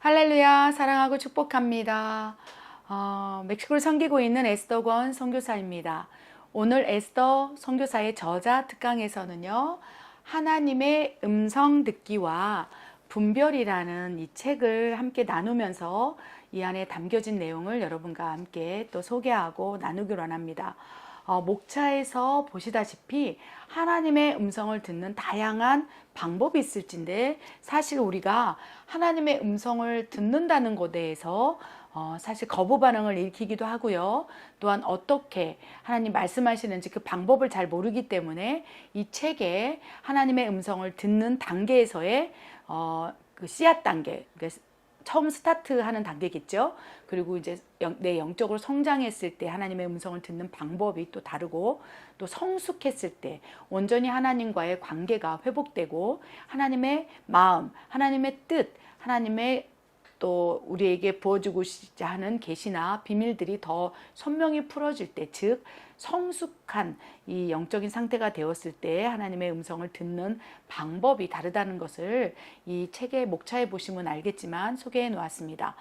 할렐루야, 사랑하고 축복합니다. 멕시코를 섬기고 있는 에스더 권 선교사입니다. 오늘 에스더 선교사의 저자 특강에서는요, 하나님의 음성 듣기와 분별이라는 이 책을 함께 나누면서 이 안에 담겨진 내용을 여러분과 함께 또 소개하고 나누기로 합니다. 목차에서 보시다시피 하나님의 음성을 듣는 다양한 방법이 있을진데, 사실 우리가 하나님의 음성을 듣는다는 것에 대해서 사실 거부 반응을 일으키기도 하고요. 또한 어떻게 하나님 말씀하시는지 그 방법을 잘 모르기 때문에 이 책에 하나님의 음성을 듣는 단계에서의 그 씨앗 단계, 처음 스타트하는 단계겠죠. 그리고 이제 내 영적으로 성장했을 때 하나님의 음성을 듣는 방법이 또 다르고, 또 성숙했을 때 온전히 하나님과의 관계가 회복되고 하나님의 마음, 하나님의 뜻, 하나님의 또 우리에게 부어주고자 하는 계시나 비밀들이 더 선명히 풀어질 때, 즉 성숙한 이 영적인 상태가 되었을 때 하나님의 음성을 듣는 방법이 다르다는 것을 이 책의 목차에 보시면 알겠지만 소개해 놓았습니다.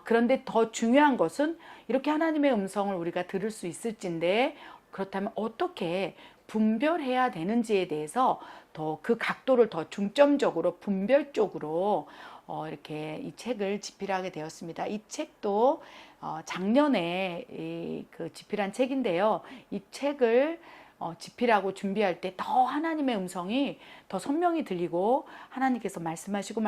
그런데 더 중요한 것은 이렇게 하나님의 음성을 우리가 들을 수 있을진데, 그렇다면 어떻게 분별해야 되는지에 대해서 더 그 각도를 더 중점적으로 분별 쪽으로 이렇게 이 책을 집필하게 되었습니다. 이 책도 작년에 그 집필한 책인데요. 이 책을 집필하고 준비할 때 더 하나님의 음성이 더 선명히 들리고, 하나님께서 말씀하시고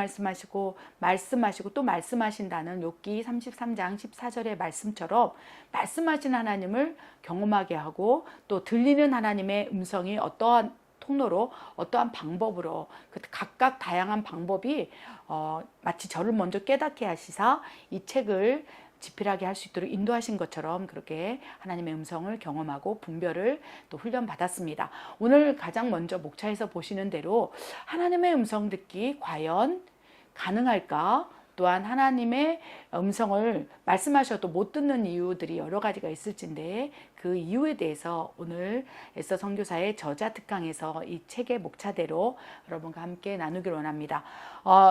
또 말씀하신다는 욥기 33장 14절의 말씀처럼 말씀하신 하나님을 경험하게 하고, 또 들리는 하나님의 음성이 어떠한 통로로, 어떠한 방법으로, 그 각각 다양한 방법이 마치 저를 먼저 깨닫게 하시사 이 책을 집필하게 할 수 있도록 인도하신 것처럼 그렇게 하나님의 음성을 경험하고 분별을 또 훈련받았습니다. 오늘 가장 먼저 목차에서 보시는 대로 하나님의 음성 듣기 과연 가능할까? 또한 하나님의 음성을 말씀하셔도 못 듣는 이유들이 여러 가지가 있을진데, 그 이유에 대해서 오늘 에스더 선교사의 저자 특강에서 이 책의 목차대로 여러분과 함께 나누기를 원합니다.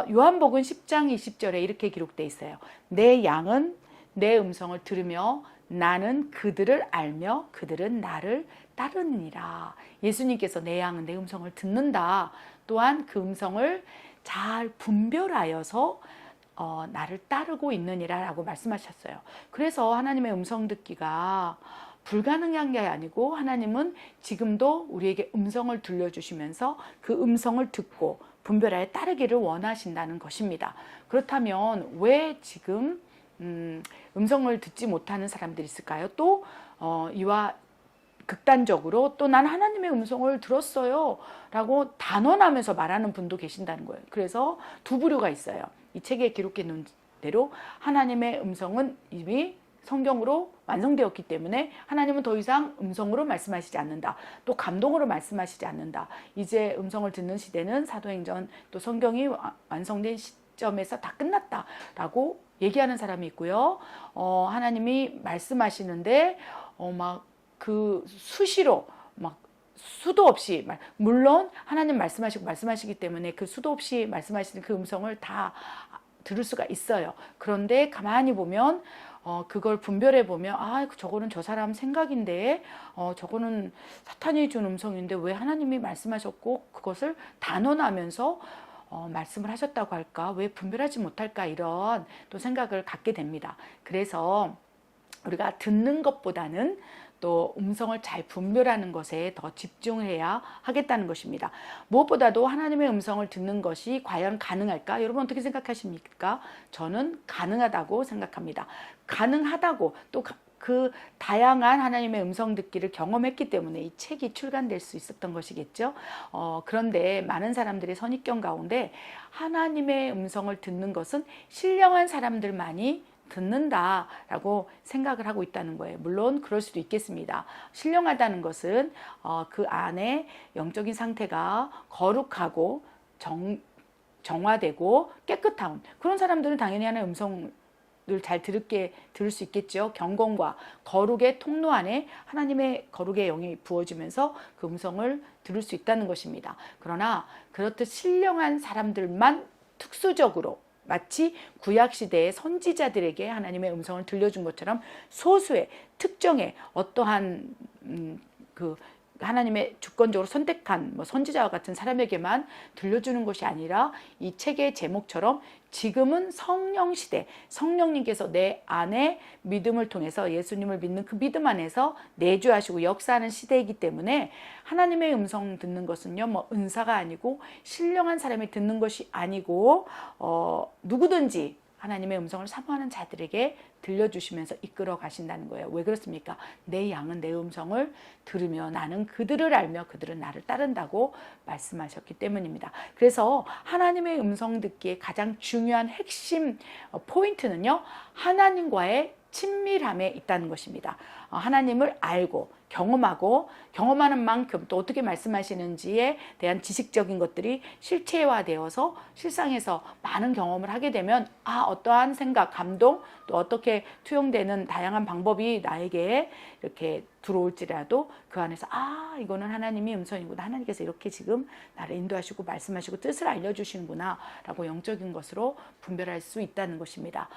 요한복음 10장 20절에 이렇게 기록되어 있어요. 내 양은 내 음성을 들으며 나는 그들을 알며 그들은 나를 따르느니라. 예수님께서 내 양은 내 음성을 듣는다. 또한 그 음성을 잘 분별하여서 나를 따르고 있느니라 라고 말씀하셨어요. 그래서 하나님의 음성 듣기가 불가능한 게 아니고, 하나님은 지금도 우리에게 음성을 들려주시면서 그 음성을 듣고 분별하여 따르기를 원하신다는 것입니다. 그렇다면 왜 지금 음성을 듣지 못하는 사람들이 있을까요? 또 이와 극단적으로 또 난 하나님의 음성을 들었어요 라고 단언하면서 말하는 분도 계신다는 거예요. 그래서 두 부류가 있어요. 이 책에 기록해 놓은 대로 하나님의 음성은 이미 성경으로 완성되었기 때문에 하나님은 더 이상 음성으로 말씀하시지 않는다. 또 감동으로 말씀하시지 않는다. 이제 음성을 듣는 시대는 사도행전 또 성경이 완성된 시점에서 다 끝났다라고 얘기하는 사람이 있고요. 하나님이 말씀하시는데 막 그 수시로 막 수도 없이, 물론 하나님 말씀하시기 때문에 그 수도 없이 말씀하시는 그 음성을 다 들을 수가 있어요. 그런데 가만히 보면 그걸 분별해 보면, 저거는 저 사람 생각인데 저거는 사탄이 준 음성인데 왜 하나님이 말씀하셨고 그것을 단언하면서 말씀을 하셨다고 할까? 왜 분별하지 못할까? 이런 또 생각을 갖게 됩니다. 그래서 우리가 듣는 것보다는 또 음성을 잘 분별하는 것에 더 집중해야 하겠다는 것입니다. 무엇보다도 하나님의 음성을 듣는 것이 과연 가능할까? 여러분 어떻게 생각하십니까? 저는 가능하다고 생각합니다. 가능하다고, 또 그 다양한 하나님의 음성 듣기를 경험했기 때문에 이 책이 출간될 수 있었던 것이겠죠. 그런데 많은 사람들의 선입견 가운데 하나님의 음성을 듣는 것은 신령한 사람들만이 듣는다라고 생각을 하고 있다는 거예요. 물론 그럴 수도 있겠습니다. 신령하다는 것은 그 안에 영적인 상태가 거룩하고 정화되고 깨끗한 그런 사람들은 당연히 하나님의 음성을 잘 들을 수 있겠죠. 경건과 거룩의 통로 안에 하나님의 거룩의 영이 부어지면서 그 음성을 들을 수 있다는 것입니다. 그러나 그렇듯 신령한 사람들만 특수적으로 마치 구약시대의 선지자들에게 하나님의 음성을 들려준 것처럼 소수의 특정의 어떠한 그 하나님의 주권적으로 선택한 선지자와 같은 사람에게만 들려주는 것이 아니라 이 책의 제목처럼 지금은 성령 시대, 성령님께서 내 안에 믿음을 통해서 예수님을 믿는 그 믿음 안에서 내주하시고 역사하는 시대이기 때문에 하나님의 음성 듣는 것은요, 은사가 아니고 신령한 사람이 듣는 것이 아니고 누구든지 하나님의 음성을 사모하는 자들에게 들려주시면서 이끌어 가신다는 거예요. 왜 그렇습니까? 내 양은 내 음성을 들으며 나는 그들을 알며 그들은 나를 따른다고 말씀하셨기 때문입니다. 그래서 하나님의 음성 듣기의 가장 중요한 핵심 포인트는요, 하나님과의 친밀함에 있다는 것입니다. 하나님을 알고 경험하고 경험하는 만큼 또 어떻게 말씀하시는지에 대한 지식적인 것들이 실체화되어서 실상에서 많은 경험을 하게 되면 어떠한 생각, 감동 또 어떻게 투영되는 다양한 방법이 나에게 이렇게 들어올지라도 그 안에서 이거는 하나님의 음성이구나, 하나님께서 이렇게 지금 나를 인도하시고 말씀하시고 뜻을 알려주시는구나 라고 영적인 것으로 분별할 수 있다는 것입니다.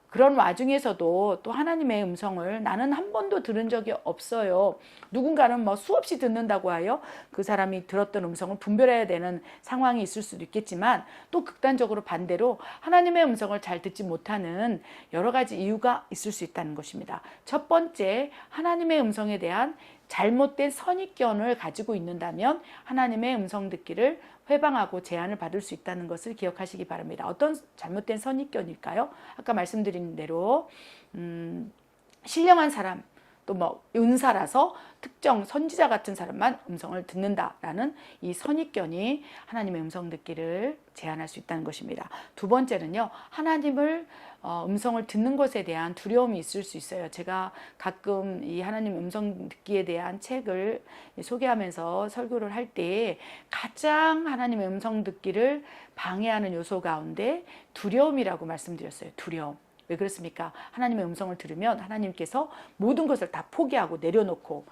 그런 와중에서도 또 하나님의 음성을 나는 한 번도 들은 적이 없어요. 누군가는 수없이 듣는다고 하여 그 사람이 들었던 음성을 분별해야 되는 상황이 있을 수도 있겠지만 또 극단적으로 반대로 하나님의 음성을 잘 듣지 못하는 여러 가지 이유가 있을 수 있다는 것입니다. 첫 번째, 하나님의 음성에 대한 잘못된 선입견을 가지고 있는다면 하나님의 음성 듣기를 회방하고 제한을 받을 수 있다는 것을 기억하시기 바랍니다. 어떤 잘못된 선입견일까요? 아까 말씀드린 대로 신령한 사람 또 은사라서 특정 선지자 같은 사람만 음성을 듣는다라는 이 선입견이 하나님의 음성 듣기를 제한할 수 있다는 것입니다. 두 번째는요, 하나님을 음성을 듣는 것에 대한 두려움이 있을 수 있어요. 제가 가끔 이 하나님 음성 듣기에 대한 책을 소개하면서 설교를 할 때 가장 하나님의 음성 듣기를 방해하는 요소 가운데 두려움이라고 말씀드렸어요. 두려움. 왜 그렇습니까? 하나님의 음성을 들으면 하나님께서 모든 것을 다 포기하고 내려놓고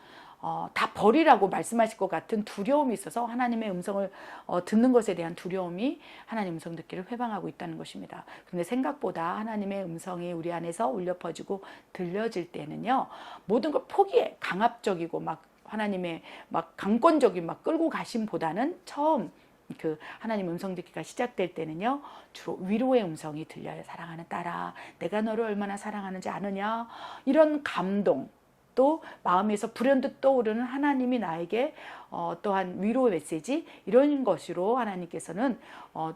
다 버리라고 말씀하실 것 같은 두려움이 있어서 하나님의 음성을 듣는 것에 대한 두려움이 하나님 음성 듣기를 회방하고 있다는 것입니다. 그런데 생각보다 하나님의 음성이 우리 안에서 울려 퍼지고 들려질 때는요, 모든 걸 포기해 강압적이고 하나님의 강권적인 끌고 가심보다는 처음 그 하나님 음성 듣기가 시작될 때는요, 주로 위로의 음성이 들려요. 사랑하는 딸아, 내가 너를 얼마나 사랑하는지 아느냐, 이런 감동, 또 마음에서 불현듯 떠오르는 하나님이 나에게 또한 위로의 메시지, 이런 것으로 하나님께서는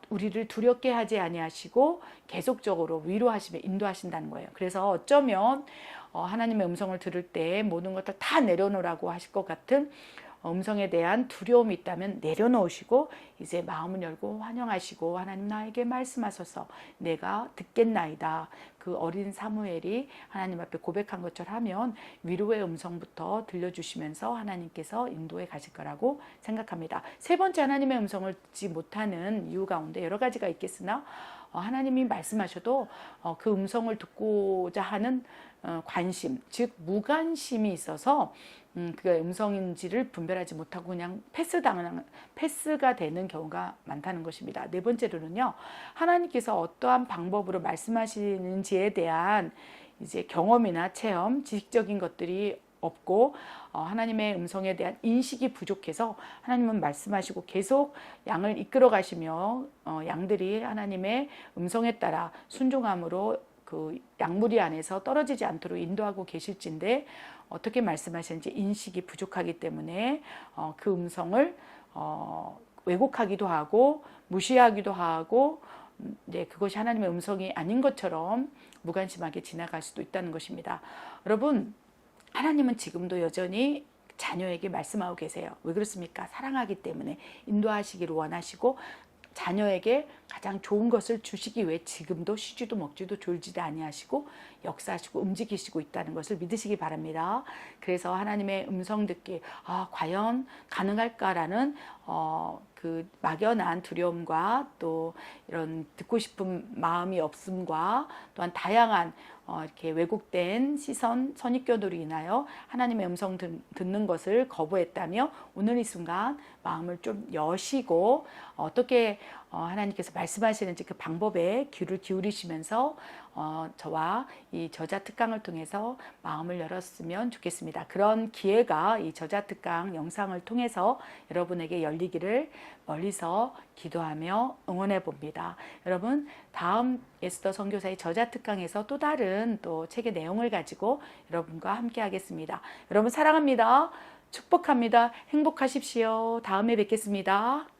우리를 두렵게 하지 아니하시고 계속적으로 위로하시며 인도하신다는 거예요. 그래서 어쩌면 하나님의 음성을 들을 때 모든 것들 다 내려놓으라고 하실 것 같은 음성에 대한 두려움이 있다면 내려놓으시고 이제 마음을 열고 환영하시고, 하나님 나에게 말씀하소서, 내가 듣겠나이다. 그 어린 사무엘이 하나님 앞에 고백한 것처럼 하면 위로의 음성부터 들려주시면서 하나님께서 인도해 가실 거라고 생각합니다. 세 번째, 하나님의 음성을 듣지 못하는 이유 가운데 여러 가지가 있겠으나 하나님이 말씀하셔도 그 음성을 듣고자 하는 관심, 즉 무관심이 있어서 그게 음성인지를 분별하지 못하고 그냥 패스가 되는 경우가 많다는 것입니다. 네 번째로는요, 하나님께서 어떠한 방법으로 말씀하시는지에 대한 이제 경험이나 체험, 지식적인 것들이 없고 하나님의 음성에 대한 인식이 부족해서 하나님은 말씀하시고 계속 양을 이끌어 가시며 양들이 하나님의 음성에 따라 순종함으로 그 양무리 안에서 떨어지지 않도록 인도하고 계실진데 어떻게 말씀하시는지 인식이 부족하기 때문에 그 음성을 왜곡하기도 하고 무시하기도 하고 그것이 하나님의 음성이 아닌 것처럼 무관심하게 지나갈 수도 있다는 것입니다. 여러분, 하나님은 지금도 여전히 자녀에게 말씀하고 계세요. 왜 그렇습니까? 사랑하기 때문에 인도하시기를 원하시고 자녀에게 가장 좋은 것을 주시기 위해 지금도 쉬지도 먹지도 졸지도 아니하시고 역사하시고 움직이시고 있다는 것을 믿으시기 바랍니다. 그래서 하나님의 음성 듣기, 과연 가능할까라는 그 막연한 두려움과 또 이런 듣고 싶은 마음이 없음과 또한 다양한 이렇게 왜곡된 시선, 선입견으로 인하여 하나님의 음성 듣는 것을 거부했다며 오늘 이 순간 마음을 좀 여시고 어떻게 하나님께서 말씀하시는지 그 방법에 귀를 기울이시면서 저와 이 저자특강을 통해서 마음을 열었으면 좋겠습니다. 그런 기회가 이 저자특강 영상을 통해서 여러분에게 열리기를 멀리서 기도하며 응원해 봅니다. 여러분, 다음 에스더 선교사의 저자특강에서 또 다른 또 책의 내용을 가지고 여러분과 함께 하겠습니다. 여러분 사랑합니다. 축복합니다. 행복하십시오. 다음에 뵙겠습니다.